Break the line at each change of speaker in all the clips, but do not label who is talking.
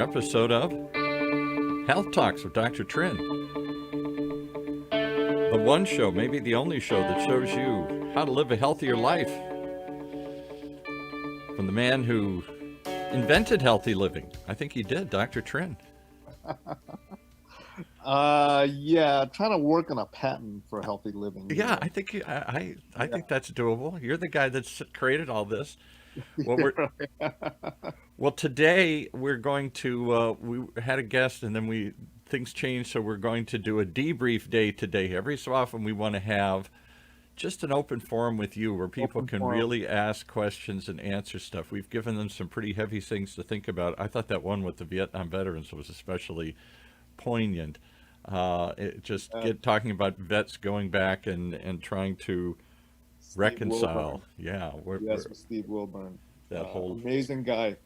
Episode of Health Talks with Dr. Trinh. The one show, maybe the only show, that shows you how to live a healthier life. From the man who invented healthy living. I think he did, Dr. Trinh.
Yeah, trying to work on a patent for healthy living.
Yeah, I think I think that's doable. You're the guy that's created all this. Well,
Yeah,
we're
right.
well today we're going to we had a guest and then we things changed, so we're going to do a debrief day today. Every so often we want to have just an open forum with you where people
Open
can
forum.
really ask questions and answer stuff. We've given them some pretty heavy things to think about. I thought that one with the Vietnam veterans was especially poignant. It just
Uh,
get talking about vets going back and trying to
Steve
reconcile.
Wilburn.
Yeah,
Yes, with Steve Wilburn.
that whole
Amazing guy.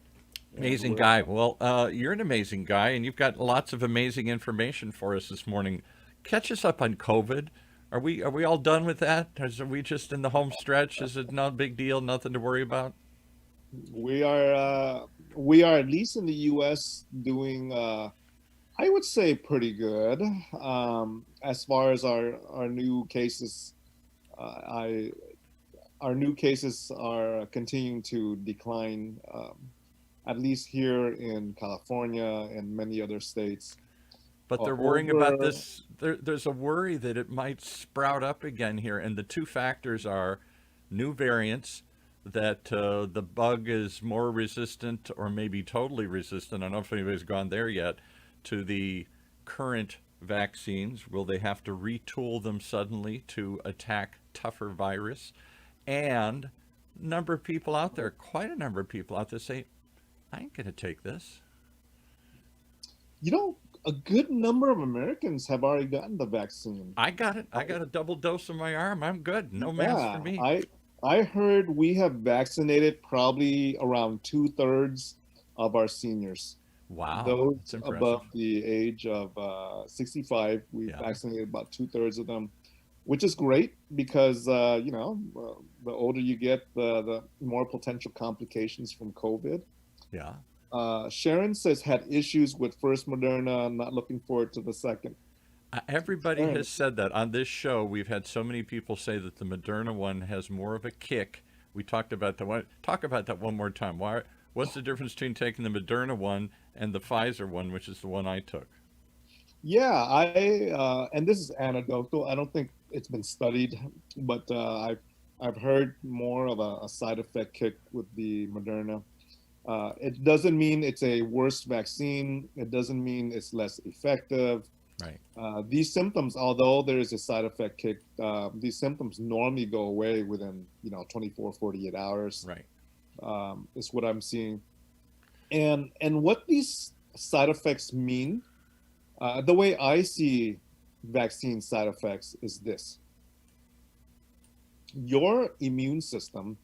And
amazing guy. Well, you're an amazing guy, and you've got lots of amazing information for us this morning. Catch us up on COVID. Are we all done with that? Are we just in the home stretch? Is it not a big deal? Nothing to worry about?
we are at least in the U.S. doing, I would say, pretty good. As far as our new cases, I our new cases are continuing to decline. At least here in California and many other states.
But they're worrying about
Over,
this. There's a worry that it might sprout up again here, and the two factors are new variants, that the bug is more resistant or maybe totally resistant. I don't know if anybody's gone there yet to the current vaccines. Will they have to retool them suddenly to attack tougher virus? And number of people out there, quite a number of people out there say, I ain't going to take this.
you know, a good number of Americans have already gotten the vaccine.
I got it. I
I,
got a double dose in my arm. I'm good. No mask for
yeah,
me.
I heard we have vaccinated probably around 2/3 of our seniors.
Wow,
Those
that's impressive.
above the age of 65, we
Yeah.
vaccinated about 2/3 of them, which is great because the older you get, the more potential complications from COVID.
Yeah.
Sharon says had issues with first Moderna. Not looking forward to the second.
Everybody
Sharon,
has said that on this show. We've had so many people say that the Moderna one has more of a kick. We talked about the one. Talk about that one more time. Why? What's the difference between taking the Moderna one and the Pfizer one, which is the one I took?
yeah, and this is anecdotal. I don't think it's been studied, but I've heard more of a side effect kick with the Moderna. It doesn't mean it's a worse vaccine. It doesn't mean it's less effective.
Right.
These symptoms, although there is a side effect kick, these symptoms normally go away within 24, 48 hours.
Right.
Is what I'm seeing. And what these side effects mean, the way I see vaccine side effects is this: your immune system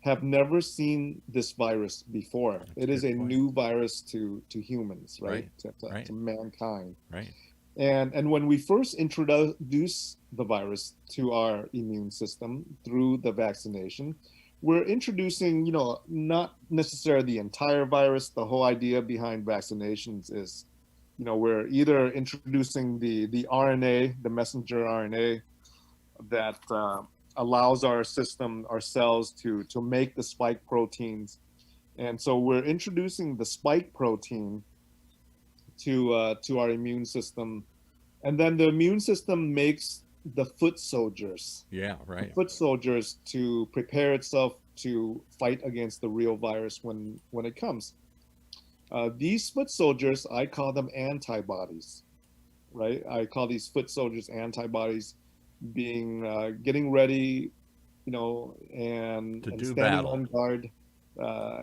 have never seen this virus before.
That's a
It is
good
a
point.
new virus to humans, right?
Right.
To
Right.
mankind.
Right.
And when we first introduce the virus to our immune system through the vaccination, we're introducing, not necessarily the entire virus. The whole idea behind vaccinations is, we're either introducing the RNA, the messenger RNA, that allows our system, our cells to make the spike proteins. And so we're introducing the spike protein to our immune system, and then the immune system makes the foot soldiers,
Yeah. Right.
to prepare itself to fight against the real virus when it comes. These foot soldiers, I call them antibodies, right? I call these foot soldiers antibodies, being getting ready,
To
and
do
standing
battle.
on guard,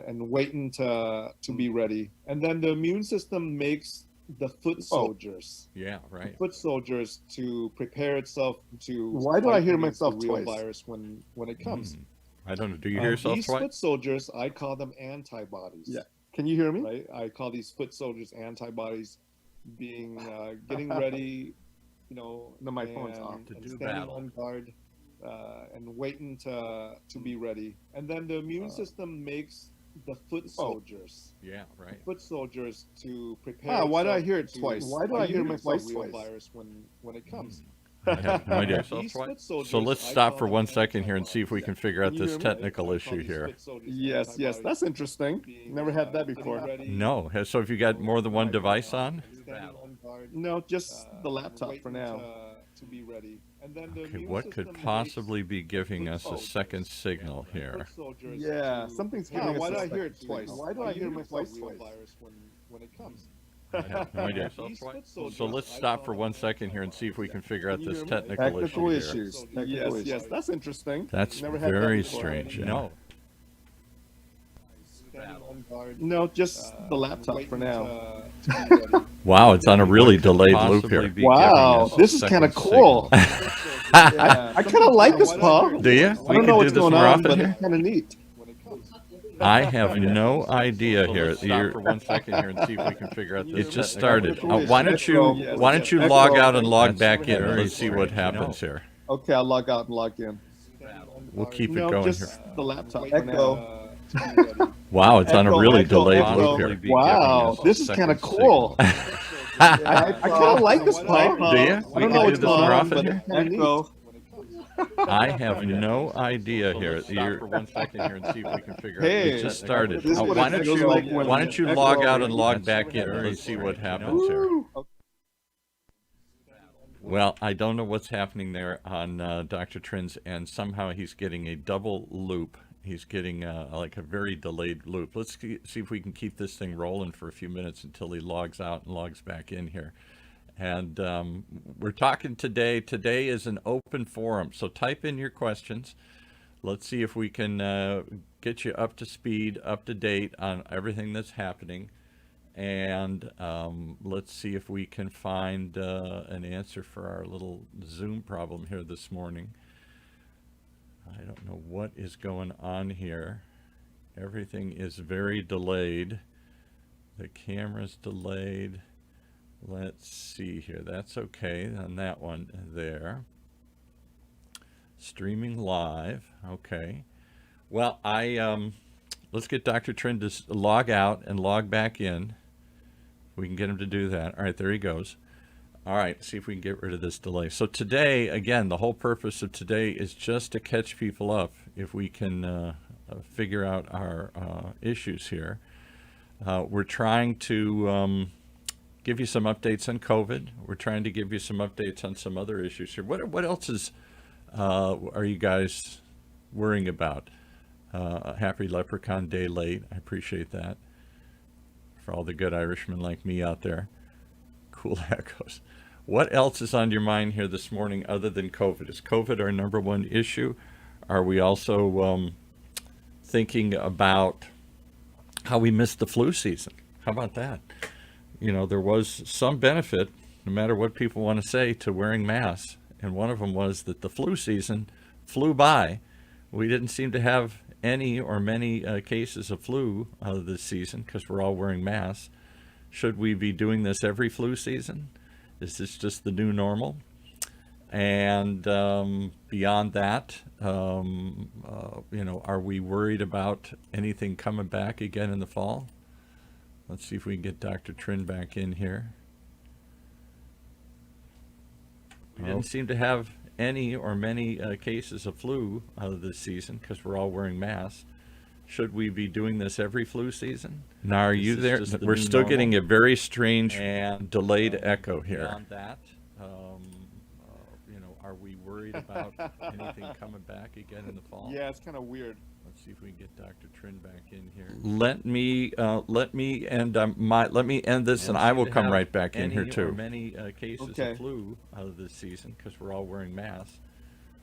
and waiting to be ready. And then the immune system makes the foot
Oh,
soldiers,
Yeah. Right.
to prepare itself to
why do I
fight
hear
against the
myself
real
twice?
virus when it comes.
I don't know. Do you hear yourself
These
twice?
foot soldiers, I call them antibodies.
Yeah. Can you hear me?
Right? I call these foot soldiers antibodies, being getting ready,
No, my phone's off.
To
and
do
standing
battle.
on guard, and waiting to be ready. And then the immune
Uh,
system makes the foot soldiers.
Yeah, right.
Foot soldiers to prepare.
Ah, why did I
itself
hear it
to-
twice?
Why do
Why
I
do you
hear
hear
myself
myself
real
twice?
virus when it comes?
I have no idea.
These foot
So
soldiers,
let's
I
stop
call
for
them
1 second here and
antibodies.
see if we can figure out
Can you
this
hear me?
technical
I call
issue
these
here.
foot soldiers
Yes,
antibodies
that's interesting.
being,
Never had that
getting
before.
ready,
No. So have you got more than one device on?
standing on guard,
No, just the laptop for
waiting
now.
to be ready. And then the
Okay,
immune
what could
system
possibly be
makes
giving
foot
us a
soldiers.
second signal here?
Foot soldiers
Yeah,
to-
something's
Ah,
giving
why
us
do
a
I hear it
second
twice?
signal.
Why do I hear myself
myself
real
twice?
virus when it comes?
I have no idea.
These foot soldiers,
So let's
I
stop
call
for
them
1 second here and see if we can figure out
Can you
this
hear me?
technical issue here.
Technical
Yes,
issues.
yes,
That's interesting.
That's
Never had that
very
before.
strange. Yeah.
No. Standing on guard,
No, just the laptop for
waiting
now.
to be ready.
Wow, it's on a really What could delayed loop possibly here. be
Wow,
giving us a
this is
second
kind of cool.
signal?
I kind of like this, Paul.
Do you?
I
We
don't
can
know
do
what's
this
going
more
on,
often
but
here.
it's kind of neat.
When it comes.
I have no idea here.
Let's stop for 1 second here and see if we can figure out this.
It just
technical
started.
issue.
Why don't you
Echo.
log out and log
That's
back in?
very
Let's see what
strange.
happens here.
Okay, I'll log out and log in.
We'll keep it
No,
going
just
here.
the laptop for
Waiting,
now.
to be ready.
Wow, it's on a
Echo,
really
echo,
delayed
echo.
loop
Possibly
here.
be
Wow,
giving us a
this is kind of
second
cool.
signal.
I kind of like this, Paul.
Do you?
I
We
don't
can
know
do
what's
this more
going on,
often
but
here.
it's kind of neat.
I have no idea
So
here.
let's stop for 1 second here and see if we can figure out
Hey,
this.
It just
technical
started.
This is what
Why
it
don't
feels
you
like when
why don't you
Echo
log out and
rings.
log
That's
back in?
very
Let's see what
strange.
happens here.
Woo.
Well, I don't know what's happening there on Dr. Trin's end. Somehow he's getting a double loop. He's getting like a very delayed loop. Let's see if we can keep this thing rolling for a few minutes until he logs out and logs back in here. And we're talking today. Today is an open forum, so type in your questions. Let's see if we can get you up to speed, up to date on everything that's happening. And let's see if we can find an answer for our little Zoom problem here this morning. I don't know what is going on here. Everything is very delayed. The camera's delayed. Let's see here. That's okay on that one there. Streaming live. Okay. Well, let's get Dr. Trin to log out and log back in. We can get him to do that. All right, there he goes. All right, see if we can get rid of this delay. So today, again, the whole purpose of today is just to catch people up if we can figure out our issues here. We're trying to give you some updates on COVID. We're trying to give you some updates on some other issues here. What else is are you guys worrying about? Happy Leprechaun Day late. I appreciate that. For all the good Irishmen like me out there. Cool echoes. What else is on your mind here this morning other than COVID? Is COVID our number one issue? Are we also thinking about how we missed the flu season? How about that? You know, there was some benefit, no matter what people want to say, to wearing masks. And one of them was that the flu season flew by. We didn't seem to have any or many cases of flu this season because we're all wearing masks. Should we be doing this every flu season? Is this just the new normal? And beyond that, you know, are we worried about anything coming back again in the fall? Let's see if we can get Dr. Trin back in here. We didn't seem to have any or many cases of flu this season because we're all wearing masks. Should we be doing this every flu season? Now, are you there? We're still getting a very strange and delayed echo here. Beyond that, you know, are we worried about anything coming back again in the fall?
Yeah, it's kind of weird.
Let's see if we can get Dr. Trin back in here. Let me end this, and I will come right back in here too. Many cases of flu this season because we're all wearing masks.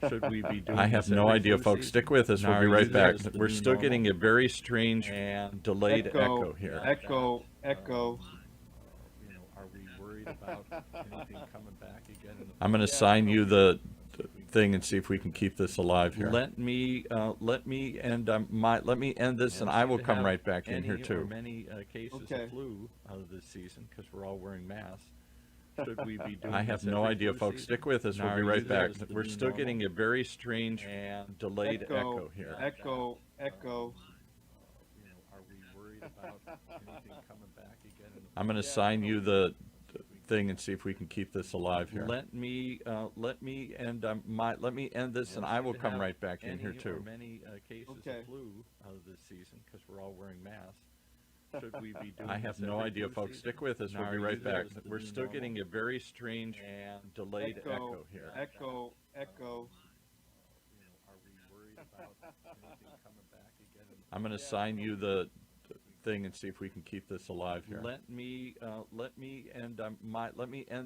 Should we be doing I have no idea, folks. Stick with us. We'll be right back. We're still getting a very strange and delayed echo here.
Echo.
You know, are we worried about anything coming back again? I'm going to sign you the thing and see if we can keep this alive here. Let me end this, and I will come right back in here too. Many cases of flu this season because we're all wearing masks. Should we be doing I have no idea, folks. Stick with us. We'll be right back. We're still getting a very strange and delayed echo here.
Echo.
You know, are I'm going to sign you the thing and see if we can keep this alive here. Let me end this, and I will come right back in here too. Many cases of flu this season because we're all wearing masks. Should we be doing? I have no idea, folks. Stick with us. We'll be right back. We're still getting a very strange and delayed echo here.
Echo.
I'm going to sign you the thing and see if we can keep this alive here. Let me end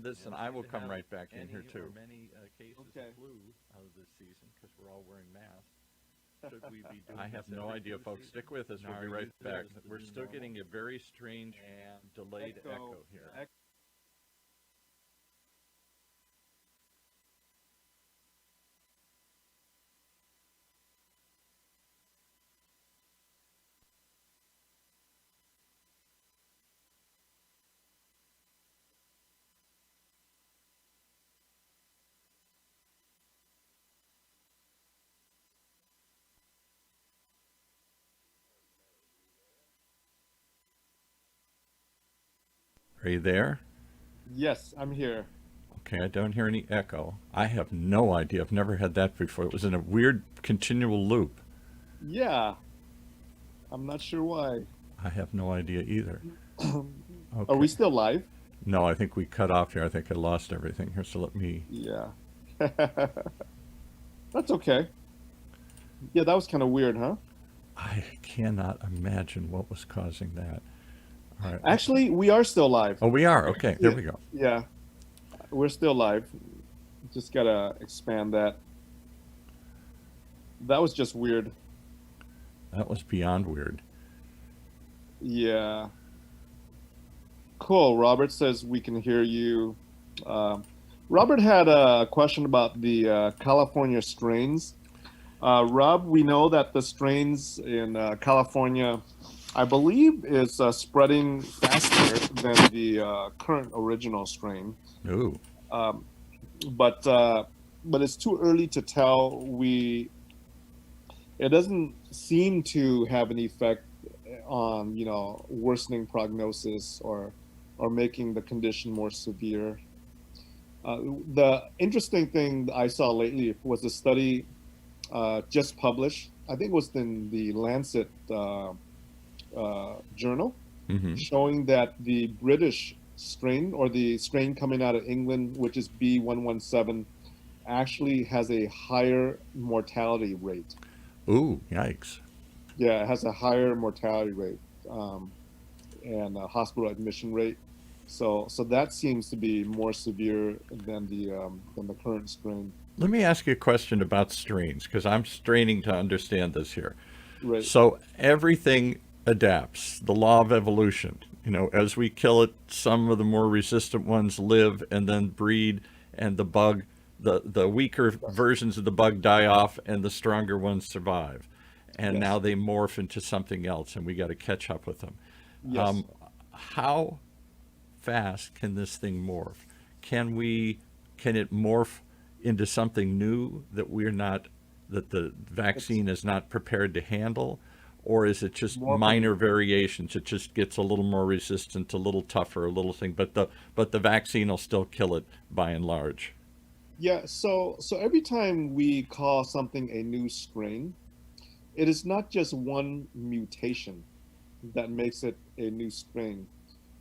this, and I will come right back in here too. Many cases of flu this season because we're all wearing masks. Should we be doing? I have no idea, folks. Stick with us. We'll be right back. We're still getting a very strange and delayed echo here. Are you there?
Yes, I'm here.
Okay, I don't hear any echo. I have no idea. I've never had that before. It was in a weird continual loop.
Yeah. I'm not sure why.
I have no idea either. Okay.
Are we still live?
No, I think we cut off here. I think I lost everything here, so let me...
Yeah. That's okay. Yeah, that was kind of weird, huh?
I cannot imagine what was causing that. All right.
Actually, we are still live.
Oh, we are? Okay, there we go.
Yeah. We're still live. Just gotta expand that. That was just weird.
That was beyond weird.
Yeah. Cool. Robert says we can hear you. Robert had a question about the California strains. Rob, we know that the strains in California, I believe, is spreading faster than the current original strain.
Ooh.
But it's too early to tell. It doesn't seem to have an effect on, worsening prognosis or making the condition more severe. The interesting thing I saw lately was a study just published. I think it was in the Lancet journal, showing that the British strain, or the strain coming out of England, which is B117, actually has a higher mortality rate.
Ooh, yikes.
Yeah, it has a higher mortality rate and a hospital admission rate. So that seems to be more severe than the current strain.
Let me ask you a question about strains, because I'm straining to understand this here.
Right.
So everything adapts, the law of evolution. As we kill it, some of the more resistant ones live and then breed, and the bug, the weaker versions of the bug die off, and the stronger ones survive. And
Yes.
now they morph into something else, and we got to catch up with them.
Yes.
How fast can this thing morph? Can it morph into something new that the vaccine is not prepared to handle? Or is it just minor variations? It just gets a little more resistant, a little tougher, a little thing, but the vaccine will still kill it by and large.
Yeah, so every time we call something a new strain, it is not just one mutation that makes it a new strain.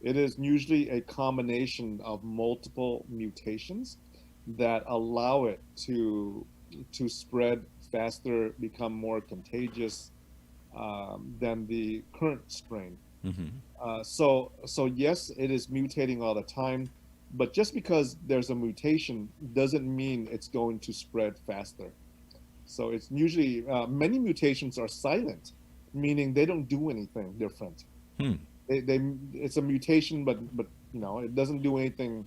It is usually a combination of multiple mutations that allow it to spread faster, become more contagious than the current strain. So yes, it is mutating all the time, but just because there's a mutation doesn't mean it's going to spread faster. So it's usually many mutations are silent, meaning they don't do anything different. It's a mutation, but it doesn't do anything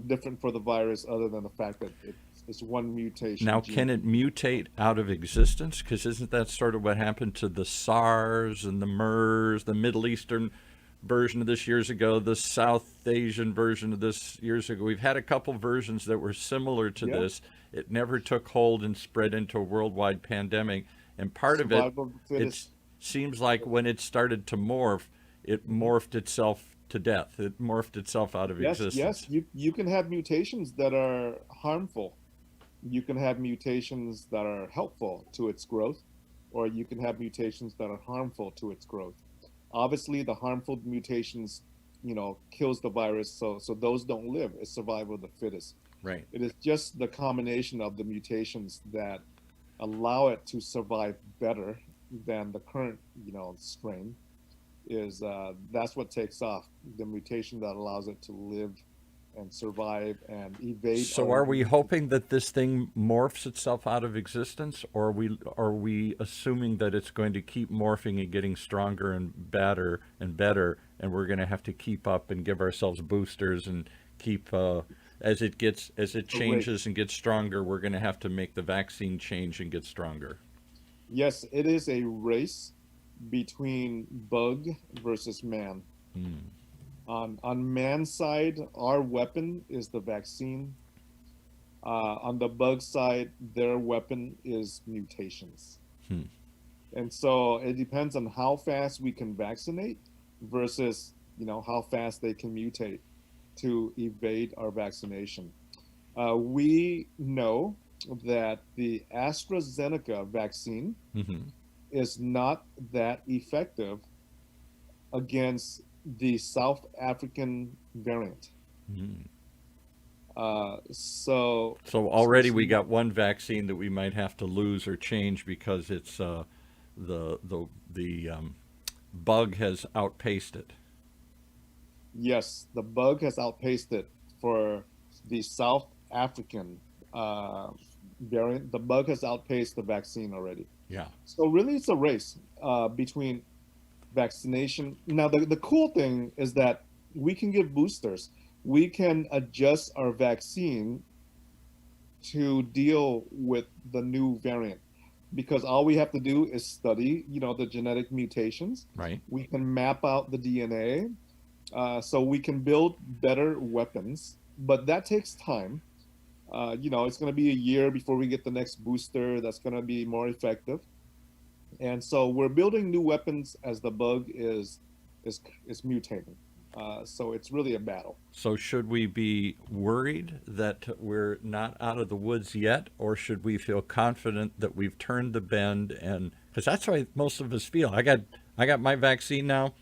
different for the virus other than the fact that it's one mutation.
Now, can it mutate out of existence? Because isn't that sort of what happened to the SARS and the MERS, the Middle Eastern version of this years ago, the South Asian version of this years ago? We've had a couple versions that were similar to this. It never took hold and spread into a worldwide pandemic. And part of it, seems like when it started to morph, it morphed itself to death. It morphed itself out of
Yes,
existence.
you can have mutations that are harmful. You can have mutations that are helpful to its growth, or you can have mutations that are harmful to its growth. Obviously, the harmful mutations, kills the virus, so those don't live. It's survival of the fittest.
Right.
It is just the combination of the mutations that allow it to survive better than the current, strain. Is That's what takes off the mutation that allows it to live and survive and evade
So
our
are we
immune.
hoping that this thing morphs itself out of existence, or are we assuming that it's going to keep morphing and getting stronger and better, and we're going to have to keep up and give ourselves boosters and keep as it
A race.
changes and gets stronger, we're going to have to make the vaccine change and get stronger.
Yes, it is a race between bug versus man.
Hmm.
On man's side, our weapon is the vaccine. On the bug side, their weapon is mutations.
Hmm.
And so it depends on how fast we can vaccinate versus, how fast they can mutate to evade our vaccination. We know that the AstraZeneca vaccine
Hmm.
is not that effective against the South African variant.
Hmm. So
So
already
it's
we
not.
got one vaccine that we might have to lose or change because it's the bug has outpaced it.
Yes, the bug has outpaced it for the South African uh, variant. The bug has outpaced the vaccine already.
Yeah.
So really, it's a race between vaccination. Now, the cool thing is that we can give boosters. We can adjust our vaccine to deal with the new variant because all we have to do is study, the genetic mutations.
Right.
We can map out the DNA, so we can build better weapons, but that takes time. It's going to be a year before we get the next booster that's going to be more effective. And so we're building new weapons as the bug is mutating. So it's really a battle.
So should we be worried that we're not out of the woods yet, or should we feel confident that we've turned the bend? And because that's how most of us feel. I got my vaccine now.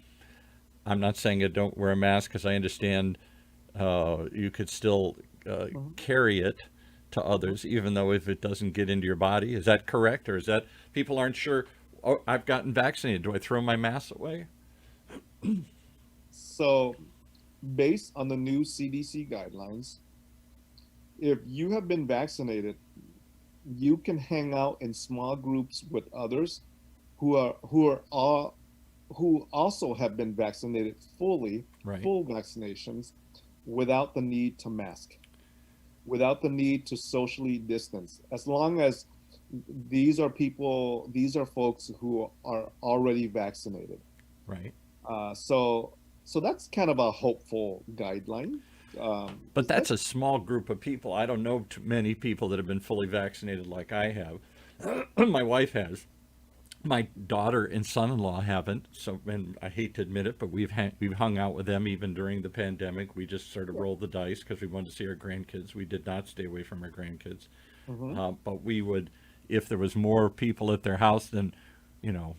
I'm not saying I don't wear a mask because I understand you could still
Mhm,
carry it to
mhm.
others, even though if it doesn't get into your body. Is that correct, or is that people aren't sure? Oh, I've gotten vaccinated. Do I throw my mask away?
So based on the new CDC guidelines, if you have been vaccinated, you can hang out in small groups with others who also have been vaccinated fully,
Right.
full vaccinations, without the need to mask, without the need to socially distance. As long as these are folks who are already vaccinated.
Right.
So that's kind of a hopeful guideline.
But
Is that
that's a small group of people. I don't know too many people that have been fully vaccinated like I have. My wife has. My daughter and son-in-law haven't. So, and I hate to admit it, but we've hung out with them even during the pandemic. We just sort of
yeah.
rolled the dice because we wanted to see our grandkids. We did not stay away from our grandkids.
Hmm.
But we would, if there was more people at their house, then,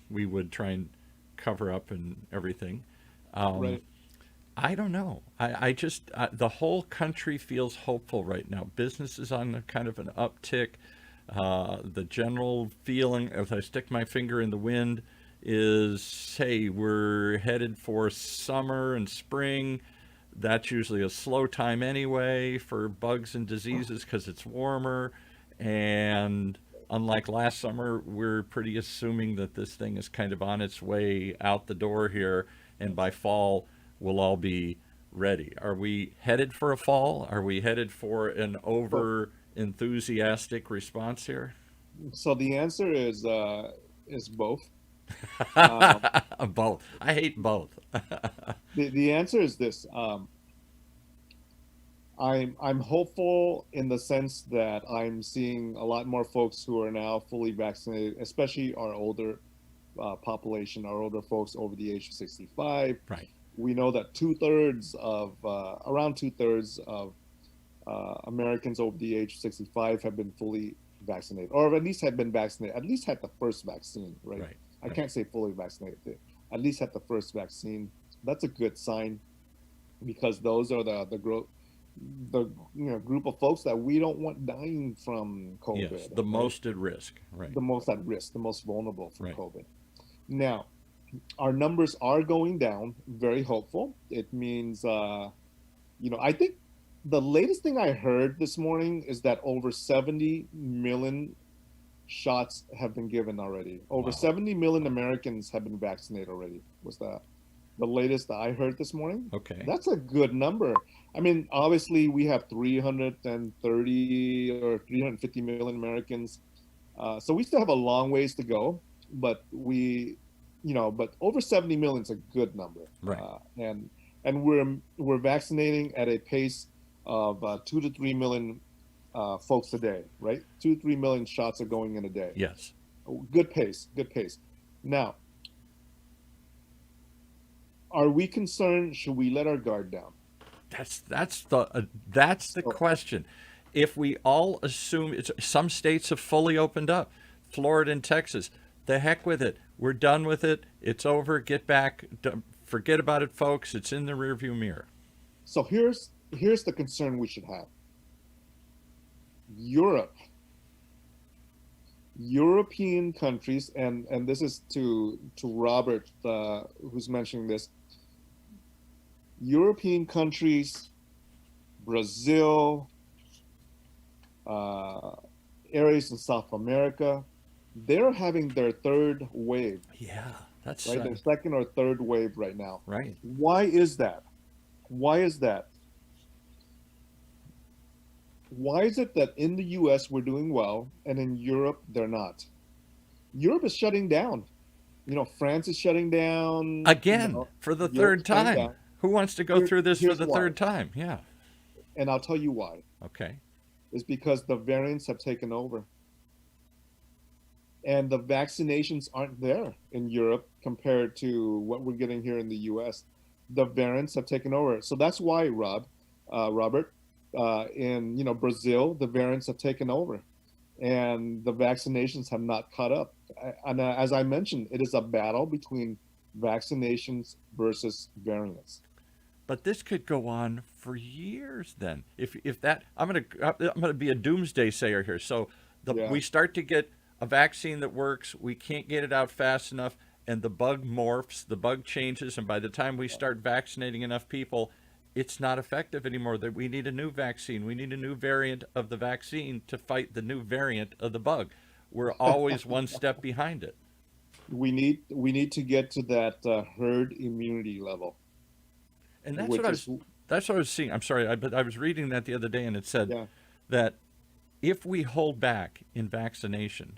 we would try and cover up and everything. Um,
Right.
I don't know. I just, the whole country feels hopeful right now. Business is on a kind of an uptick. The general feeling, if I stick my finger in the wind, is hey, we're headed for summer and spring. That's usually a slow time anyway for bugs and diseases because it's warmer. And unlike last summer, we're pretty assuming that this thing is kind of on its way out the door here. And by fall, we'll all be ready. Are we headed for a fall? Are we headed for an
So
over enthusiastic response here?
so the answer is both. Um,
Both. I hate both.
the answer is this. I'm hopeful in the sense that I'm seeing a lot more folks who are now fully vaccinated, especially our older population are older folks over the age of 65.
Right.
We know that around 2/3 of Americans over the age of 65 have been fully vaccinated, or at least had been vaccinated, at least had the first vaccine, right?
Right.
I can't say fully vaccinated, at least had the first vaccine. That's a good sign, because those are the group of folks that we don't want dying from COVID.
Yes, the
right?
most at risk. Right.
The most at risk, the most vulnerable from
Right.
COVID. Now, our numbers are going down. Very hopeful. It means, I think the latest thing I heard this morning is that over 70 million shots have been given already. Over
Wow.
70 million Americans have been vaccinated already. Was that the latest that I heard this morning?
Okay.
That's a good number. I mean, obviously we have 330 or 350 million Americans. So we still have a long ways to go, but but over 70 million is a good number.
Right.
And we're vaccinating at a pace of 2 to 3 million folks a day, right? 2 to 3 million shots are going in a day.
Yes.
Good pace. Now, are we concerned? Should we let our guard down?
That's the question. If we all assume some states have fully opened up, Florida and Texas, the heck with it. We're done with it. It's over. Get back. Forget about it, folks. It's in the rearview mirror.
So here's the concern we should have. European countries, and this is to Robert, who's mentioning this. European countries, Brazil, areas in South America, they're having their third wave.
Yeah, that's
right. Their second or third wave right now.
Right.
Why is that? Why is it that in the US we're doing well and in Europe they're not? Europe is shutting down. France is shutting down.
Again, for the third time. Who wants to go through this for the third time? Yeah.
And I'll tell you why.
Okay.
It's because the variants have taken over. And the vaccinations aren't there in Europe compared to what we're getting here in the US. The variants have taken over. So that's why, Robert, in Brazil, the variants have taken over. And the vaccinations have not caught up. And as I mentioned, it is a battle between vaccinations versus variants.
But this could go on for years. Then, if that, I'm gonna be a doomsday sayer here. So we start to get a vaccine that works. We can't get it out fast enough, and the bug morphs. The bug changes, and by the time we start vaccinating enough people, it's not effective anymore. That we need a new vaccine. We need a new variant of the vaccine to fight the new variant of the bug. We're always one step behind it.
We need to get to that herd immunity level.
And that's what I was seeing. I'm sorry, but I was reading that the other day, and it said that if we hold back in vaccination,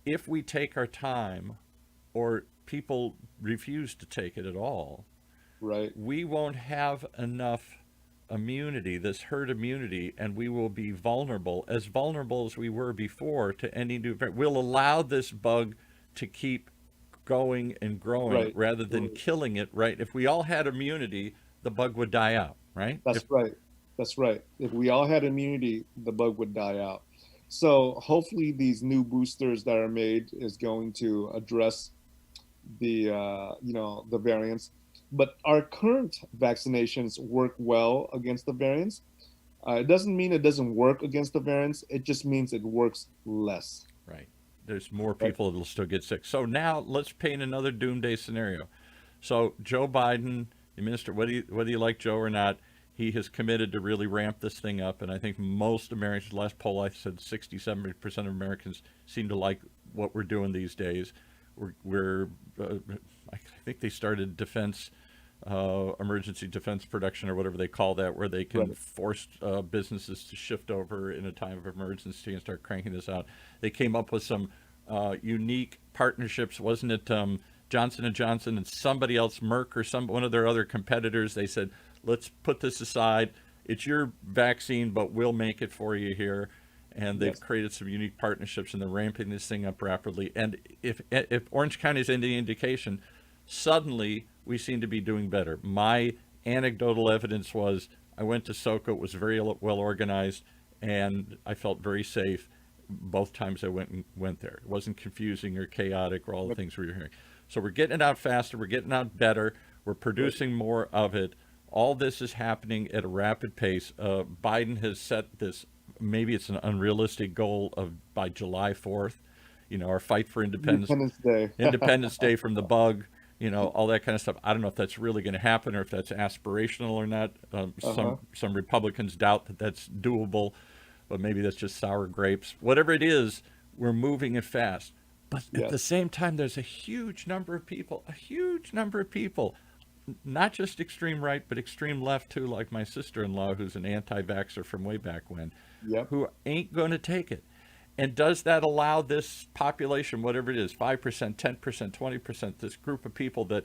if we take our time, or people refuse to take it at all,
right,
we won't have enough immunity, this herd immunity, and we will be vulnerable as we were before to any new variant. We'll allow this bug to keep going and growing rather than killing it, right? If we all had immunity, the bug would die out, right?
That's right. If we all had immunity, the bug would die out. So hopefully these new boosters that are made is going to address the variants. But our current vaccinations work well against the variants. It doesn't mean it doesn't work against the variants. It just means it works less.
Right. There's more people that will still get sick. So now let's paint another doomsday scenario. So Joe Biden, the minister, whether you like Joe or not, he has committed to really ramp this thing up. And I think most Americans, last poll I said 60-70% of Americans seem to like what we're doing these days. I think they started emergency defense production or whatever they call that, where they can force businesses to shift over in a time of emergency and start cranking this out. They came up with some unique partnerships, wasn't it? Johnson & Johnson and somebody else, Merck or one of their other competitors. They said, let's put this aside. It's your vaccine, but we'll make it for you here. and they've
Yes.
created some unique partnerships, and they're ramping this thing up rapidly. And if Orange County is any indication, suddenly we seem to be doing better. My anecdotal evidence was I went to SoCo, it was very well organized, and I felt very safe both times I went there. It wasn't confusing or chaotic or all the things we were hearing. So we're getting it out faster, we're getting out better, we're producing more of it. All this is happening at a rapid pace. Biden has set this, maybe it's an unrealistic goal of by July 4th, our fight for
Independence Day.
Independence Day from the bug, all that kind of stuff. I don't know if that's really going to happen or if that's aspirational or not. Some Republicans doubt that that's doable, but maybe that's just sour grapes. Whatever it is, we're moving it fast. But at the same time, there's a huge number of people, not just extreme right, but extreme left too, like my sister-in-law, who's an anti-vaxxer from way back when, who ain't going to take it. And does that allow this population, whatever it is, 5%, 10%, 20%, this group of people that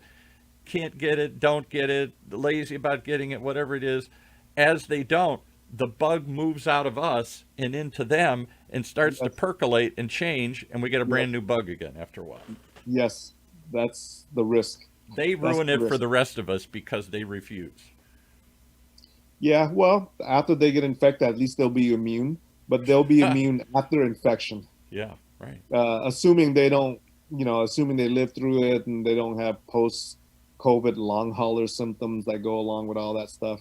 can't get it, don't get it, lazy about getting it, whatever it is, as they don't, the bug moves out of us and into them and starts to percolate and change, and we get a brand new bug again after a while.
Yes, that's the risk.
They ruin it for the rest of us because they refuse.
Yeah, well, after they get infected, at least they'll be immune, but they'll be immune after infection.
Yeah, right.
Assuming they don't, assuming they live through it and they don't have post-COVID long hauler symptoms that go along with all that stuff.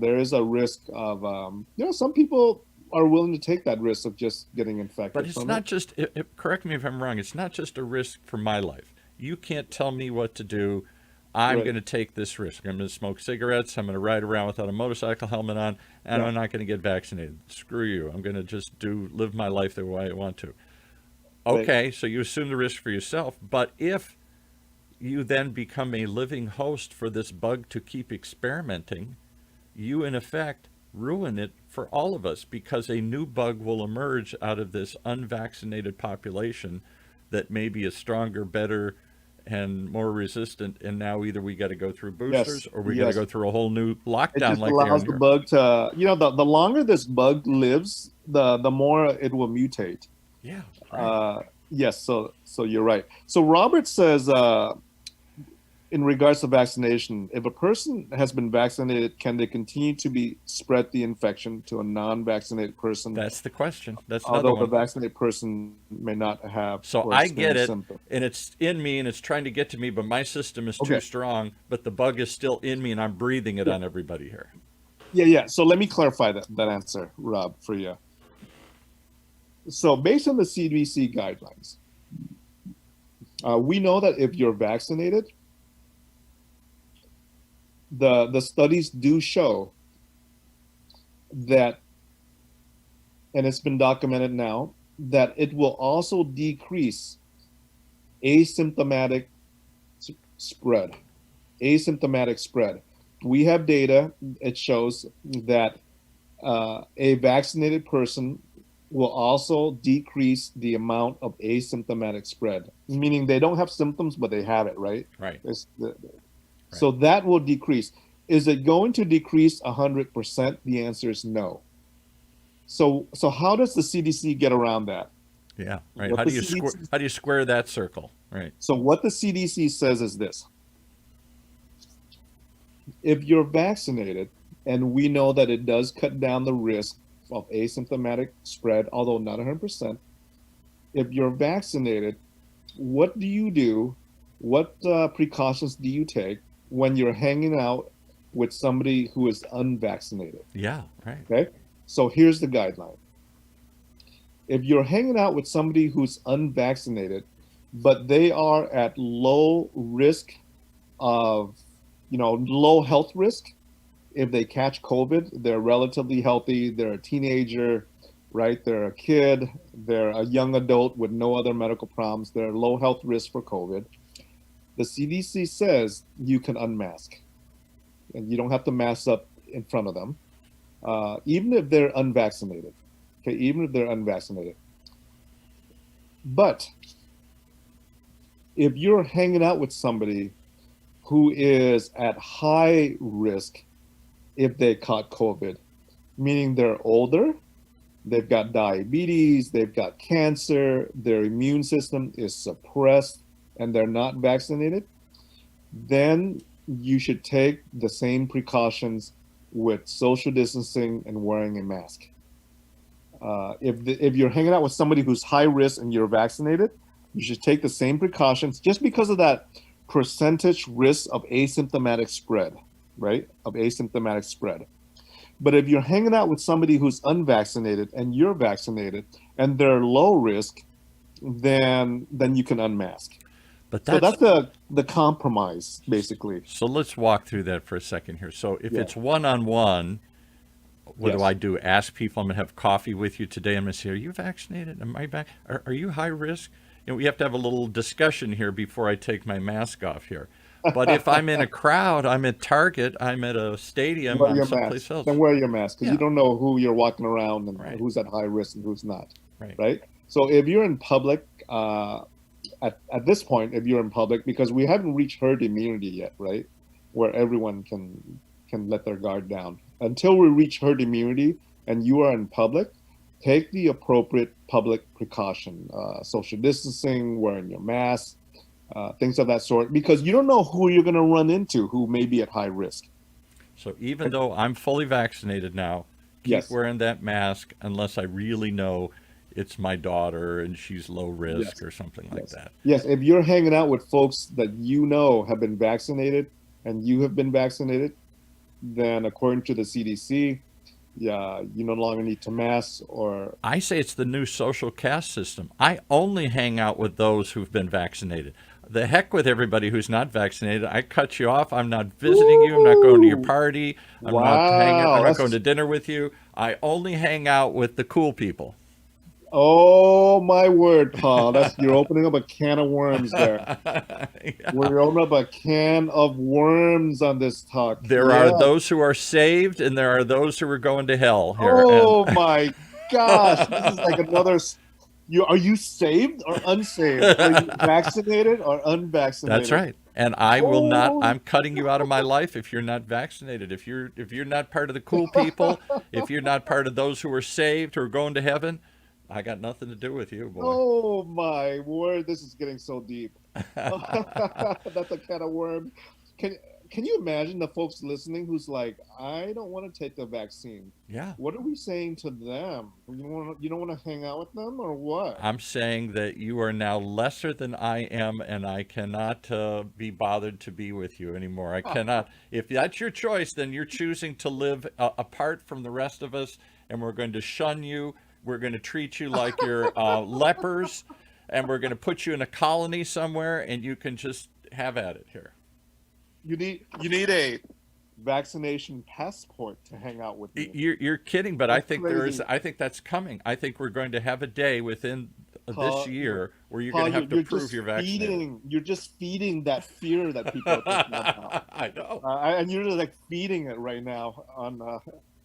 There is a risk of, some people are willing to take that risk of just getting infected.
But it's not just, correct me if I'm wrong, it's not just a risk for my life. You can't tell me what to do. I'm going to take this risk. I'm going to smoke cigarettes. I'm going to ride around without a motorcycle helmet on, and I'm not going to get vaccinated. Screw you. I'm going to just live my life the way I want to. Okay, so you assume the risk for yourself, but if you then become a living host for this bug to keep experimenting, you in effect ruin it for all of us, because a new bug will emerge out of this unvaccinated population that may be a stronger, better, and more resistant, and now either we got to go through boosters or we got to go through a whole new lockdown.
It just allows the bug to, the longer this bug lives, the more it will mutate.
Yeah. Right.
Yes. So you're right. So Robert says, in regards to vaccination, if a person has been vaccinated, can they continue to spread the infection to a non-vaccinated person?
That's the question. That's another
although
one.
the vaccinated person may not have.
So I get it, and it's in me, and it's trying to get to me, but my system is too strong. But the bug is still in me, and I'm breathing it on everybody here.
Yeah. So let me clarify that answer, Rob, for you. So based on the CDC guidelines, we know that if you're vaccinated, the studies do show that, and it's been documented now, that it will also decrease asymptomatic spread. We have data, it shows that a vaccinated person will also decrease the amount of asymptomatic spread, meaning they don't have symptoms, but they have it, right?
Right.
So that will decrease. Is it going to decrease 100%? The answer is no. So how does the CDC get around that?
Yeah, right. How do you square that circle? Right.
So what the CDC says is this. If you're vaccinated, and we know that it does cut down the risk of asymptomatic spread, although not 100%, if you're vaccinated, what do you do? What precautions do you take when you're hanging out with somebody who is unvaccinated?
Yeah, right.
Okay, so here's the guideline. If you're hanging out with somebody who's unvaccinated, but they are at low risk of, low health risk, if they catch COVID, they're relatively healthy, they're a teenager, right? They're a kid, they're a young adult with no other medical problems, they're low health risk for COVID. The CDC says you can unmask, and you don't have to mask up in front of them, even if they're unvaccinated. Okay, even if they're unvaccinated. But if you're hanging out with somebody who is at high risk if they caught COVID, meaning they're older, they've got diabetes, they've got cancer, their immune system is suppressed, and they're not vaccinated, then you should take the same precautions with social distancing and wearing a mask. If you're hanging out with somebody who's high risk and you're vaccinated, you should take the same precautions just because of that percentage risk of asymptomatic spread, right? Of asymptomatic spread. But if you're hanging out with somebody who's unvaccinated and you're vaccinated and they're low risk, then you can unmask.
But
So that's the compromise, basically.
So let's walk through that for a second here. So if
Yeah.
it's one-on-one, what
Yes.
do I do? Ask people, I'm going to have coffee with you today. I'm going to say, are you vaccinated? Am I back? Are you high risk? You know, we have to have a little discussion here before I take my mask off here. But if I'm in a crowd, I'm at Target, I'm at a stadium,
Wear
I'm
your
someplace
mask.
else.
Then wear your mask because
Yeah.
you don't know who you're walking around and
Right.
who's at high risk and who's not.
Right.
Right. So if you're in public, at this point, if you're in public, because we haven't reached herd immunity yet, right, where everyone can let their guard down. Until we reach herd immunity and you are in public, take the appropriate public precaution, social distancing, wearing your mask, things of that sort, because you don't know who you're going to run into who may be at high risk.
So even though I'm fully vaccinated now, keep
Yes.
wearing that mask unless I really know it's my daughter and she's low risk
Yes.
or something like
Yes.
that.
Yes, if you're hanging out with folks that you know have been vaccinated and you have been vaccinated, then according to the CDC, yeah, you no longer need to mask or
I say it's the new social caste system. I only hang out with those who've been vaccinated. The heck with everybody who's not vaccinated. I cut you off. I'm not visiting you. I'm not going to your party. I'm not hanging. I'm not
that's-
going to dinner with you. I only hang out with the cool people.
Oh my word, Paul! You're opening up a can of worms there.
Yeah.
We're opening up a can of worms on this talk.
There
Yeah.
are those who are saved, and there are those who are going to hell here.
Oh
And
my gosh! This is like another. Are you saved or unsaved? Are you vaccinated or unvaccinated?
that's right. And I will not.
Oh.
I'm cutting you out of my life if you're not vaccinated. If you're not part of the cool people, if you're not part of those who are saved, who are going to heaven, I got nothing to do with you, boy.
Oh my word! This is getting so deep. That's a can of worms. Can you imagine the folks listening who's like, I don't want to take the vaccine.
Yeah.
What are we saying to them? You don't want to hang out with them or what?
I'm saying that you are now lesser than I am, and I cannot be bothered to be with you anymore. I cannot. If that's your choice, then you're choosing to live apart from the rest of us, and we're going to shun you. We're going to treat you like you're lepers, and we're going to put you in a colony somewhere, and you can just have at it here.
You need a vaccination passport to hang out with me.
You're kidding, but
That's
I think
crazy.
I think that's coming. I think we're going to have a day within
Paul,
this year where you're
Paul,
going to have to
you're
prove
just
you're vaccinated.
You're just feeding that fear that people are thinking about.
I know.
And you're just like feeding it right now.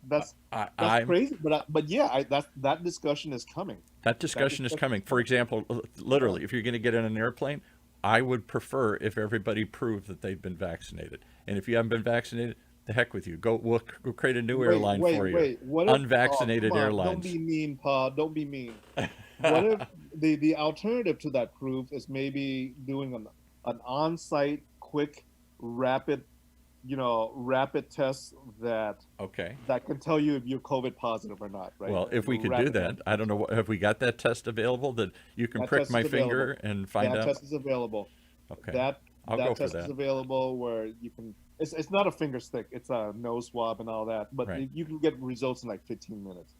That's
I'm-
crazy. But yeah, that discussion is coming.
That discussion is coming. For example, literally, if you're going to get in an airplane, I would prefer if everybody proved that they'd been vaccinated. And if you haven't been vaccinated, the heck with you. We'll create a new airline for you.
What if,
Unvaccinated
come on,
airlines.
Don't be mean, Paul. Don't be mean. What if the alternative to that proof is maybe doing an on-site, quick, rapid test that
Okay.
can tell you if you're COVID positive or not, right?
Well, if we could do
Rapid
that, I don't know. Have we got that test available that you can
That
prick
test
my
is
finger
available.
and find
that
out?
test is available.
Okay. I'll go for
test
that.
is available where you can. It's not a finger stick. It's a nose swab and all that. But
Right.
you can get results in like 15 minutes.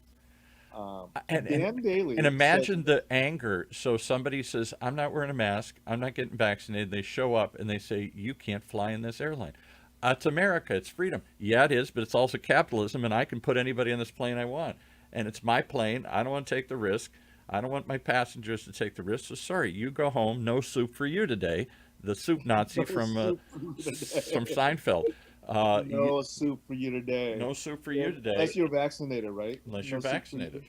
And
Dan Daly
And imagine the anger. So somebody says, I'm not wearing a mask. I'm not getting vaccinated. They show up and they say, you can't fly in this airline. It's America. It's freedom. Yeah, it is, but it's also capitalism, and I can put anybody on this plane I want. And it's my plane. I don't want to take the risk. I don't want my passengers to take the risk. So sorry, you go home. No soup for you today. The soup Nazi from Seinfeld.
No soup for you today.
No soup for you today.
Unless you're vaccinated, right?
Unless
No
you're
soup for you.
vaccinated.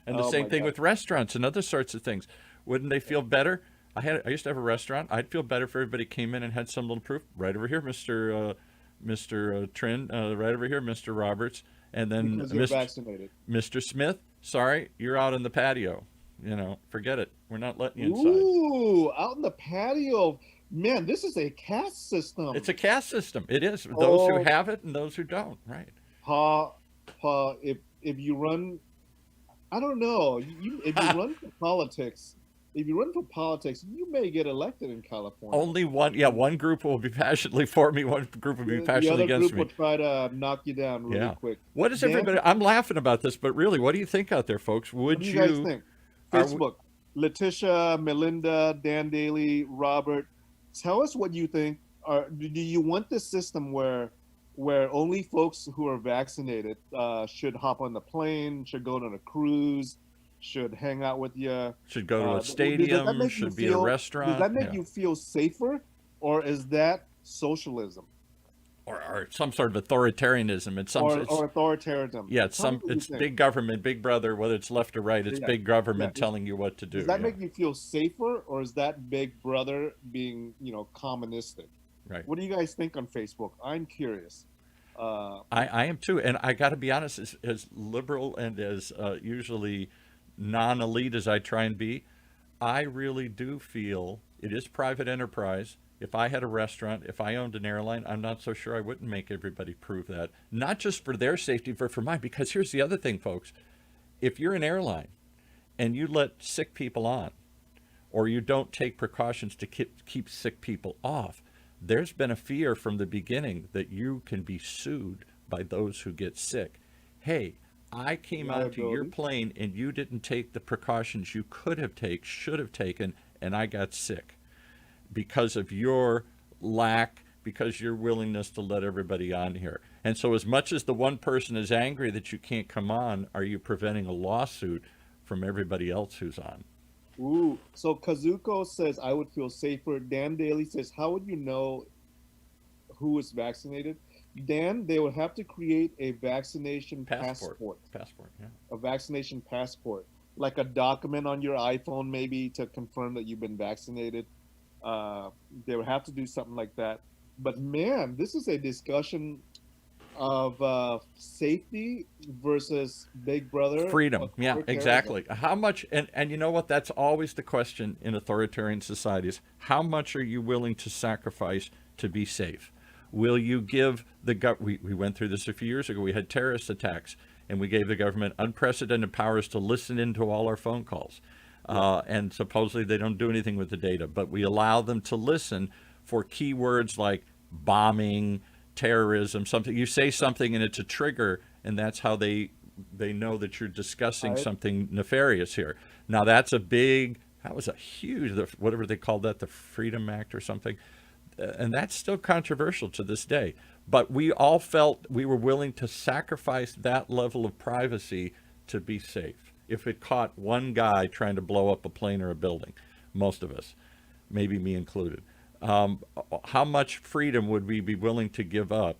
And the
Oh
same
my
thing
God.
with restaurants and other sorts of things. Wouldn't they feel better? I used to have a restaurant. I'd feel better if everybody came in and had some little proof. Right over here, Mr. Mr. Trinh, right over here, Mr. Roberts, and then
Because you're vaccinated.
Mr. Smith. Sorry, you're out in the patio. Forget it. We're not letting you inside.
Ooh, out in the patio. Man, this is a caste system.
It's a caste system. It is. Those who have it and those who don't. Right.
Pa, if you run, I don't know. If you run for politics, you may get elected in California.
Only one group will be passionately for me, one group will be passionately against me.
The other group will try to knock you down really quick.
What is everybody? I'm laughing about this, but really, what do you think out there, folks? What do you
guys think? Facebook, Letitia, Melinda, Dan Daly, Robert, tell us what you think. Do you want this system where only folks who are vaccinated should hop on the plane, should go on a cruise, should hang out with you,
should go to a stadium, should be at a restaurant?
Does that make you feel safer, or is that socialism?
Or some sort of authoritarianism.
Or authoritarianism.
Yeah, it's big government, big brother, whether it's left or right, it's big government telling you what to do.
Does that make you feel safer, or is that big brother being, communistic?
Right.
What do you guys think on Facebook? I'm curious.
I am too, and I got to be honest, as liberal and as usually non-elite as I try and be, I really do feel it is private enterprise. If I had a restaurant, if I owned an airline, I'm not so sure I wouldn't make everybody prove that. Not just for their safety, but for mine. Because here's the other thing, folks. If you're an airline and you let sick people on, or you don't take precautions to keep sick people off, there's been a fear from the beginning that you can be sued by those who get sick. Hey, I came onto your plane and you didn't take the precautions you should have taken, and I got sick. Because of your because your willingness to let everybody on here. And so as much as the one person is angry that you can't come on, are you preventing a lawsuit from everybody else who's on?
Ooh, so Kazuko says, I would feel safer. Dan Daly says, how would you know who is vaccinated? Dan, they would have to create a vaccination passport.
Passport, yeah.
A vaccination passport. Like a document on your iPhone, maybe, to confirm that you've been vaccinated. They would have to do something like that. But man, this is a discussion of safety versus Big Brother.
Freedom, yeah, exactly. How much, and you know what, that's always the question in authoritarian societies. How much are you willing to sacrifice to be safe? Will you give we went through this a few years ago. We had terrorist attacks, and we gave the government unprecedented powers to listen into all our phone calls. And supposedly they don't do anything with the data, but we allow them to listen for keywords like bombing, terrorism, something. You say something and it's a trigger, and that's how they know that you're discussing something nefarious here. Now that was a huge, whatever they called that, the Freedom Act or something. And that's still controversial to this day. But we all felt we were willing to sacrifice that level of privacy to be safe. If it caught one guy trying to blow up a plane or a building, most of us, maybe me included, how much freedom would we be willing to give up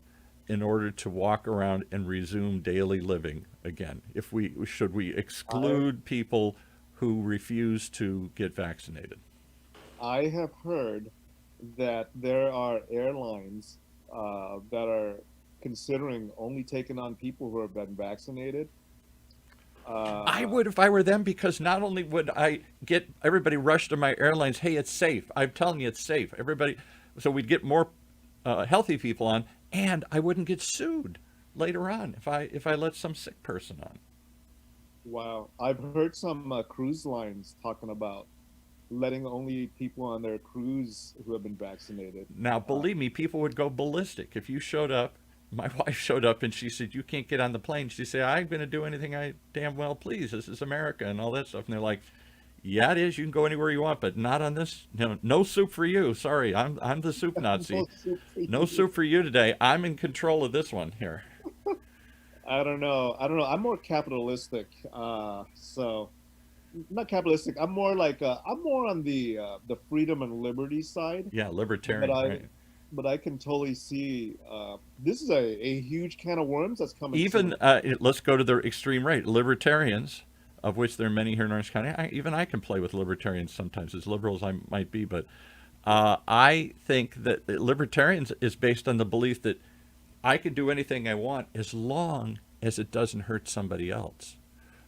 in order to walk around and resume daily living again? Should we exclude people who refuse to get vaccinated?
I have heard that there are airlines that are considering only taking on people who have been vaccinated.
I would if I were them, because not only would I get everybody rush to my airlines, hey, it's safe. I'm telling you, it's safe. So we'd get more healthy people on, and I wouldn't get sued later on if I let some sick person on.
Wow, I've heard some cruise lines talking about letting only people on their cruise who have been vaccinated.
Now, believe me, people would go ballistic if you showed up. My wife showed up and she said, you can't get on the plane. She said, I'm going to do anything I damn well please. This is America and all that stuff. And they're like, yeah, it is. You can go anywhere you want, but not on this. No soup for you. Sorry, I'm the soup Nazi. No soup for you today. I'm in control of this one here.
I don't know. I'm more capitalistic. So not capitalistic. I'm more like I'm more on the freedom and liberty side.
Yeah, libertarian.
But I can totally see this is a huge can of worms that's coming.
Even let's go to the extreme right. Libertarians, of which there are many here in Orange County. Even I can play with libertarians sometimes, as liberal as I might be. But I think that libertarians is based on the belief that I can do anything I want as long as it doesn't hurt somebody else.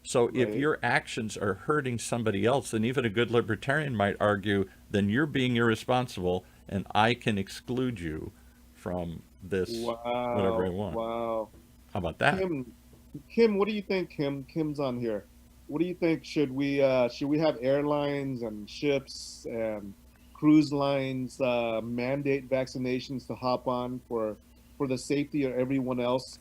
So if
Right.
your actions are hurting somebody else, then even a good libertarian might argue, then you're being irresponsible and I can exclude you from this whatever I
Wow.
want.
Wow.
How about that?
Kim, what do you think, Kim? Kim's on here. What do you think? Should we have airlines and ships and cruise lines mandate vaccinations to hop on for the safety of everyone else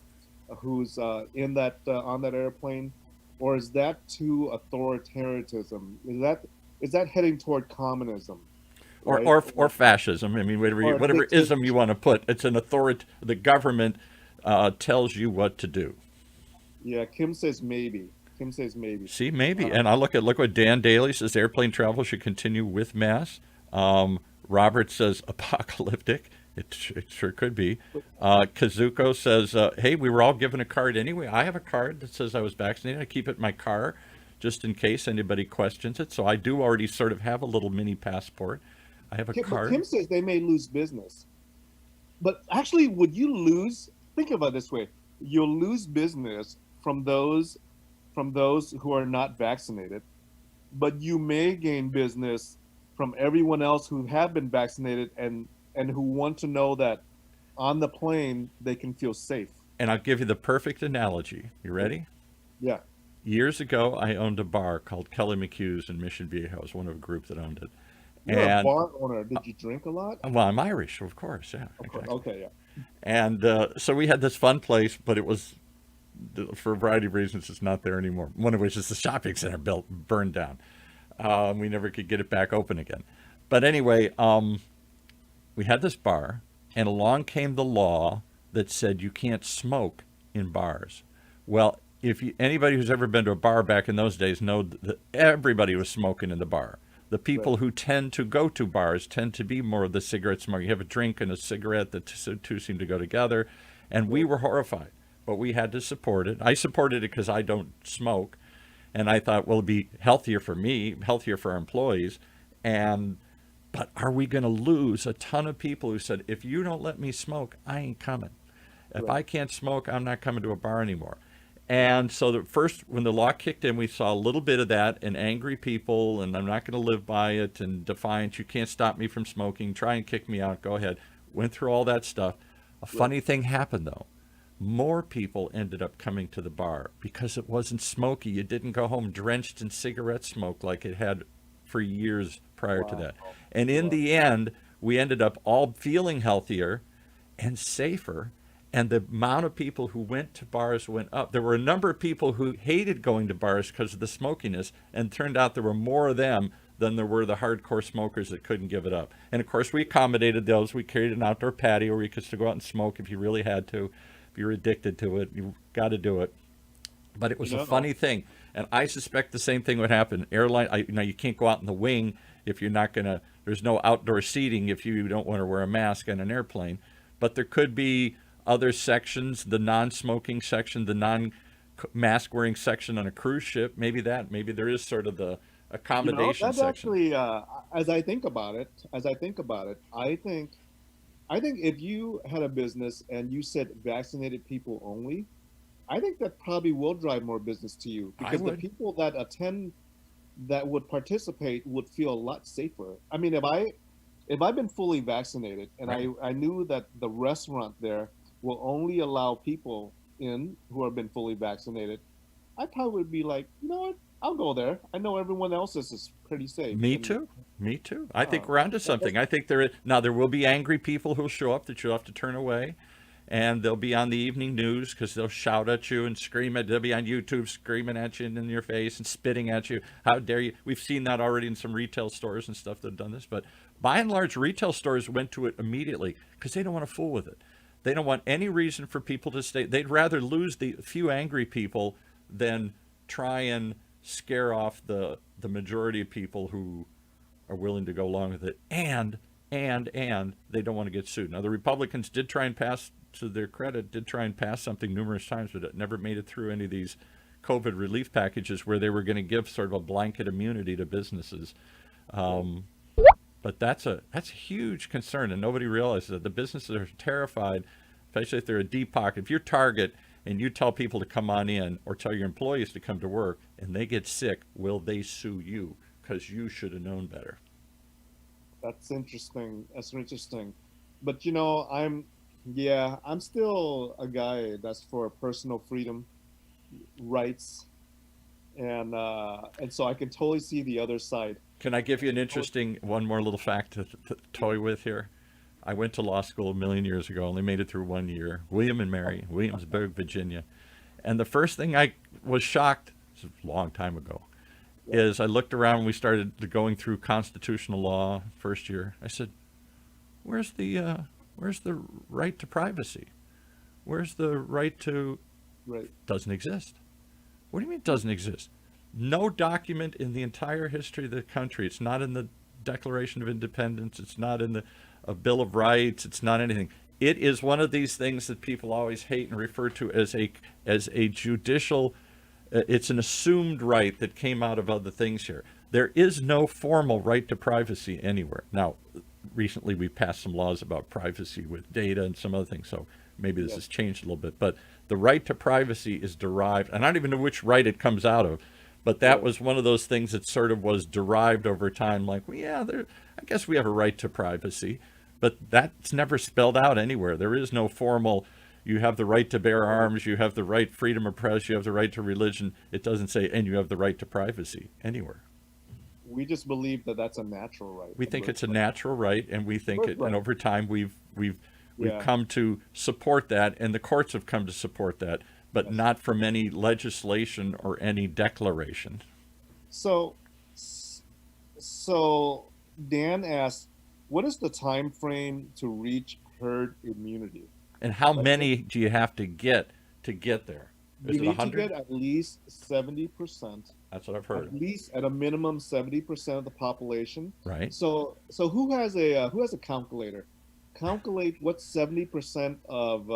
who's in that on that airplane, or is that too authoritarianism? Is that heading toward communism,
Or,
right?
or fascism. I mean,
Or
whatever ism you want to put, it's an authority. The government tells you what to do.
Yeah, Kim says maybe. Kim says maybe.
See, maybe. And I look what Dan Daly says: airplane travel should continue with masks. Robert says apocalyptic. It sure could be. Kazuko says, hey, we were all given a card anyway. I have a card that says I was vaccinated. I keep it in my car just in case anybody questions it. So I do already sort of have a little mini passport. I have a
But
card.
Kim says they may lose business. But actually, would you lose? Think about it this way: you'll lose business from those who are not vaccinated, but you may gain business from everyone else who have been vaccinated and who want to know that on the plane they can feel safe.
And I'll give you the perfect analogy. You ready?
Yeah.
Years ago, I owned a bar called Kelly McHugh's in Mission Viejo. I was one of a group that owned it.
You're a
And
bar owner. Did you drink a lot?
well, I'm Irish, of course. Yeah,
Of course.
exactly.
Okay, yeah.
And so we had this fun place, but it was, for a variety of reasons, it's not there anymore. One of which is the shopping center burned down. We never could get it back open again. But anyway, we had this bar, and along came the law that said you can't smoke in bars. Well, anybody who's ever been to a bar back in those days know that everybody was smoking in the bar. The people who tend to go to bars tend to be more of the cigarette smoker. You have a drink and a cigarette, the two seem to go together. And we were horrified, but we had to support it. I supported it because I don't smoke. And I thought, well, it'd be healthier for me, healthier for our employees. But are we going to lose a ton of people who said, if you don't let me smoke, I ain't coming. If I can't smoke, I'm not coming to a bar anymore. And so when the law kicked in, we saw a little bit of that, and angry people, and I'm not going to live by it, and defiance, you can't stop me from smoking, try and kick me out, go ahead. Went through all that stuff. A funny thing happened, though. More people ended up coming to the bar because it wasn't smoky. You didn't go home drenched in cigarette smoke like it had for years prior to that. And in the end, we ended up all feeling healthier and safer. And the amount of people who went to bars went up. There were a number of people who hated going to bars because of the smokiness, and it turned out there were more of them than there were the hardcore smokers that couldn't give it up. And of course, we accommodated those. We created an outdoor patio where you could still go out and smoke if you really had to. If you're addicted to it, you got to do it. But it was a funny thing. And I suspect the same thing would happen. You can't go out in the wing if you're not going to, there's no outdoor seating if you don't want to wear a mask on an airplane. But there could be other sections, the non-smoking section, the non-mask wearing section on a cruise ship. Maybe there is sort of the accommodation
that's
section.
actually, as I think about it, I think if you had a business and you said vaccinated people only, I think that probably will drive more business to you, because the people that attend, that would participate, would feel a lot safer. I mean, if I've been fully vaccinated and I knew that the restaurant there will only allow people in who have been fully vaccinated, I probably would be like, you know what, I'll go there. I know everyone else is pretty safe.
Me too. I think we're onto something. I think there will be angry people who'll show up that you'll have to turn away, and they'll be on the evening news because they'll shout at you and scream at. They'll be on YouTube screaming at you and in your face and spitting at you. How dare you? We've seen that already in some retail stores and stuff that have done this. But by and large, retail stores went to it immediately because they don't want to fool with it. They don't want any reason for people to stay. They'd rather lose the few angry people than try and scare off the majority of people who are willing to go along with it. And they don't want to get sued. Now, the Republicans did try and pass, to their credit, something numerous times, but it never made it through any of these COVID relief packages where they were going to give sort of a blanket immunity to businesses. But that's a huge concern, and nobody realizes that. The businesses are terrified especially if they're a deep pocket. If you're Target and you tell people to come on in or tell your employees to come to work and they get sick, will they sue you? Because you should have known better.
That's interesting. That's interesting. But I'm still a guy that's for personal freedom, rights, and so I can totally see the other side.
Can I give you an interesting, one more little fact to toy with here? I went to law school a million years ago, only made it through 1 year. William and Mary, Williamsburg, Virginia. And the first thing I was shocked, this was a long time ago, is I looked around when we started going through constitutional law first year. I said, where's the right to privacy? Where's the right to...
Right.
Doesn't exist. What do you mean it doesn't exist? No document in the entire history of the country. It's not in the Declaration of Independence. It's not in the Bill of Rights. It's not anything. It is one of these things that people always hate and refer to as a judicial. It's an assumed right that came out of other things here. There is no formal right to privacy anywhere. Now, recently we passed some laws about privacy with data and some other things, so maybe this has changed a little bit. But the right to privacy is derived, and I don't even know which right it comes out of, but that was one of those things that sort of was derived over time, like, well, yeah, I guess we have a right to privacy, but that's never spelled out anywhere. There is no formal, you have the right to bear arms, you have the right freedom of press, you have the right to religion. It doesn't say, and you have the right to privacy anywhere.
We just believe that that's a natural right.
We think it's a natural right, and we think it, and over time we've
Yeah.
come to support that, and the courts have come to support that, but not from any legislation or any declaration.
So Dan asked, what is the time frame to reach herd immunity?
And how many do you have to get there? Is
You
it
need to
100?
get at least 70%.
That's what I've heard.
At least at a minimum 70% of the population.
Right.
So who has a calculator? Calculate what's 70% of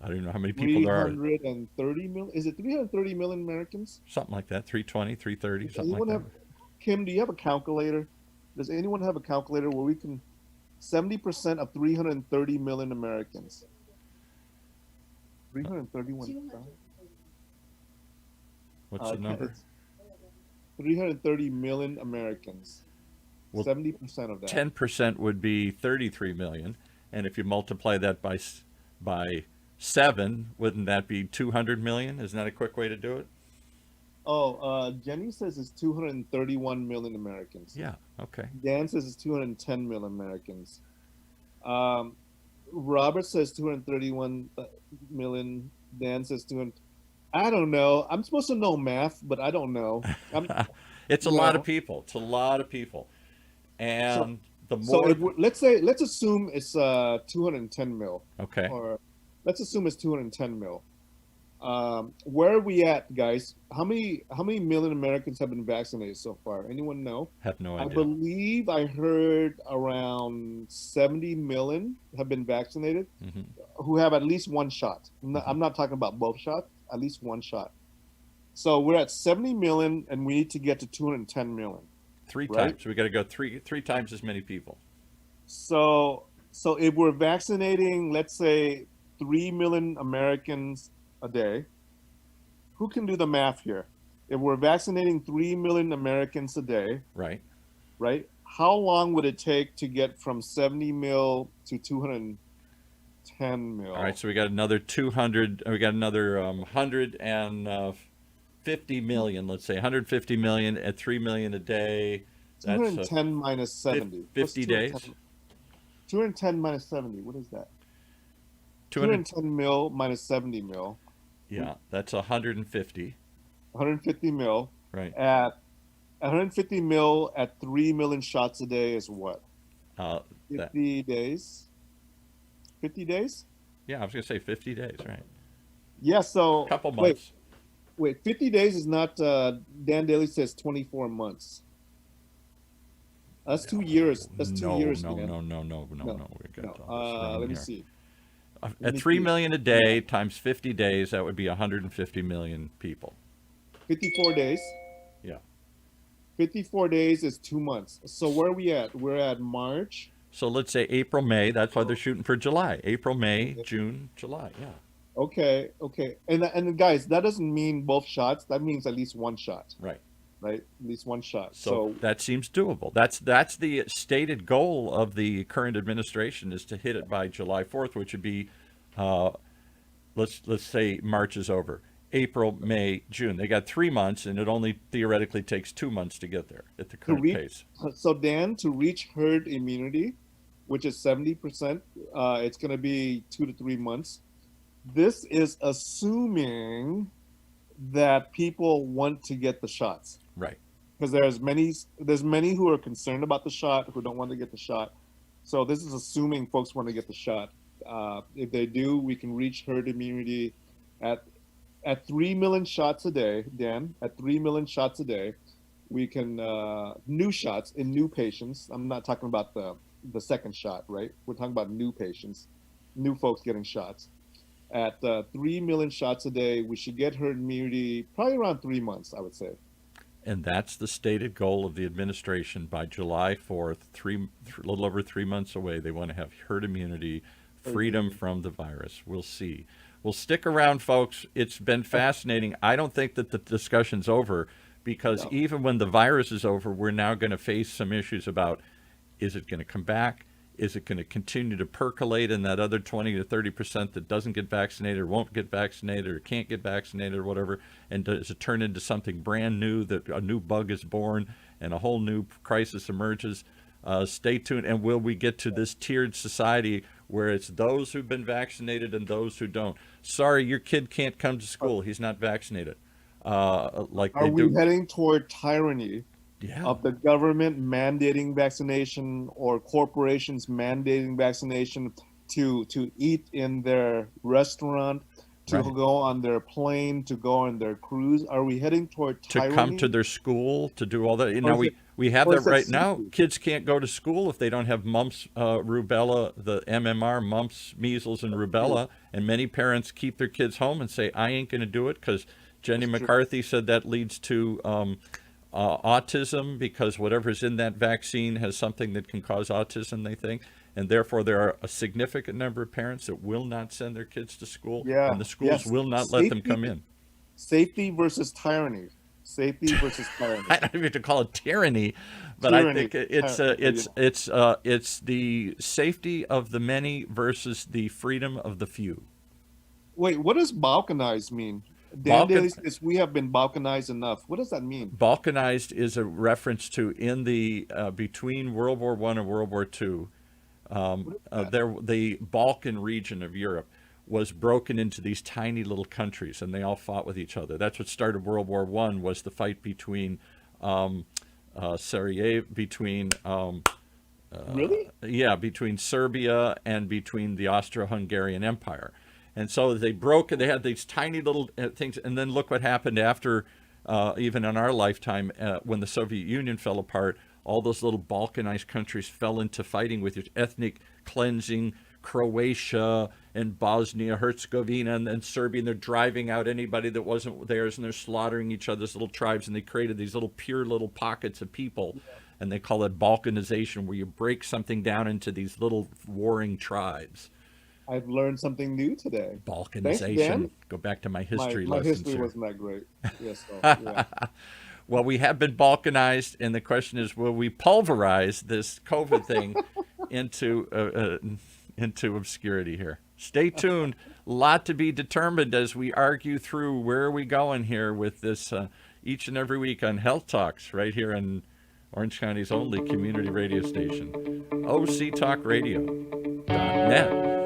I don't even know how many people there are.
330 million. Is it 330 million Americans?
Something like that, 320, 330,
Does
something
anyone
like
have, Kim, do you have a calculator? Does anyone have a calculator where we can 70% of 330 million Americans? 331.
What's the number?
330 million Americans.
Well,
70% of that.
10% would be 33 million, and if you multiply that by 7, wouldn't that be 200 million? Isn't that a quick way to do it?
Oh, Jenny says it's 231 million Americans.
Yeah, okay.
Dan says it's 210 million Americans. Robert says 231 million. Dan says 200. I don't know. I'm supposed to know math, but I don't know.
It's a lot of people. It's a lot of people. And the more...
So let's assume it's 210 mil.
Okay.
Or let's assume it's 210 mil. Where are we at, guys? How many million Americans have been vaccinated so far? Anyone know?
Have no
I
idea.
believe I heard around 70 million have been vaccinated who have at least one shot. I'm not talking about both shots, at least one shot. So we're at 70 million and we need to get to 210 million.
Three
right?
times. We got to go three times as many people.
So if we're vaccinating, let's say 3 million Americans a day, who can do the math here? If we're vaccinating 3 million Americans a day,
Right.
How long would it take to get from 70 mil to 210 mil?
All right, so we got another 200, we got another 150 million, let's say 150 million at 3 million a day. That's
210 minus 70.
50 days.
210 minus 70, what is that?
200,
210 mil minus 70 mil.
yeah, that's 150.
150 mil.
Right.
At 150 mil at 3 million shots a day is what? 50 days? 50 days?
Yeah, I was going to say 50 days, right?
Yeah, so...
Couple months.
Wait, 50 days is not... Dan Daly says 24 months. That's 2 years. That's 2 years,
No.
man.
We got all this wrong
Let me
here.
see.
At 3 million a day times 50 days, that would be 150 million people.
54 days.
Yeah.
54 days is 2 months. So where are we at? We're at March.
So let's say April, May. That's why they're shooting for July. April, May, June, July. Yeah.
Okay, okay. And guys, that doesn't mean both shots. That means at least one shot,
Right.
right? At least one shot.
So that seems doable. That's the stated goal of the current administration, is to hit it by July 4th, which would be, let's say March is over. April, May, June. They got 3 months, and it only theoretically takes 2 months to get there at the current pace.
So Dan, to reach herd immunity, which is 70%, it's going to be 2 to 3 months. This is assuming that people want to get the shots.
Right.
Because there's many who are concerned about the shot, who don't want to get the shot. So this is assuming folks want to get the shot. If they do, we can reach herd immunity at 3 million shots a day, Dan. At 3 million shots a day, we can new shots in new patients. I'm not talking about the second shot, right? We're talking about new patients, new folks getting shots. At 3 million shots a day, we should get herd immunity probably around 3 months, I would say.
And that's the stated goal of the administration by July 4th, a little over 3 months away. They want to have herd immunity, freedom from the virus. We'll see. Well, stick around, folks. It's been fascinating. I don't think that the discussion's over, because even when the virus is over, we're now going to face some issues about, is it going to come back? Is it going to continue to percolate in that other 20 to 30% that doesn't get vaccinated or won't get vaccinated or can't get vaccinated or whatever? And does it turn into something brand new, that a new bug is born and a whole new crisis emerges? Stay tuned. And will we get to this tiered society where it's those who've been vaccinated and those who don't? Sorry, your kid can't come to school. He's not vaccinated.
Are we heading toward tyranny?
Yeah.
Of the government mandating vaccination or corporations mandating vaccination to eat in their restaurant, to go on their plane, to go on their cruise? Are we heading toward tyranny?
To come to their school, to do all that? You know, we have that right now. Kids can't go to school if they don't have mumps, rubella, the MMR, mumps, measles, and rubella. And many parents keep their kids home and say, I ain't going to do it, because Jenny McCarthy said that leads to autism, because whatever's in that vaccine has something that can cause autism, they think. And therefore, there are a significant number of parents that will not send their kids to school, and the schools will not let them come in.
Safety versus tyranny. Safety versus tyranny.
I don't even to call it tyranny, but tyranny. I think it's the safety of the many versus the freedom of the few.
Wait, what does Balkanize mean? Dan Daly says we have been Balkanized enough. What does that mean?
Balkanized is a reference to in the between World War I and World War II, the Balkan region of Europe was broken into these tiny little countries, and they all fought with each other. That's what started World War I, was the fight between Sarajevo, between between Serbia and between the Austro-Hungarian Empire. And so they broke, they had these tiny little things, and then look what happened after, even in our lifetime, when the Soviet Union fell apart. All those little Balkanized countries fell into fighting with ethnic cleansing. Croatia and Bosnia-Herzegovina and Serbia, and they're driving out anybody that wasn't theirs, and they're slaughtering each other's little tribes, and they created these little pure little pockets of people, and they call it Balkanization, where you break something down into these little warring tribes.
I've learned something new today.
Balkanization.
Thanks,
go back to my history
my
lessons.
History
here.
wasn't that great. Yes, so, yeah.
Well, we have been Balkanized, and the question is, will we pulverize this COVID thing into obscurity here? Stay tuned. A lot to be determined as we argue through where are we going here with this each and every week on Health Talks, right here on Orange County's only community radio station, octalkradio.net.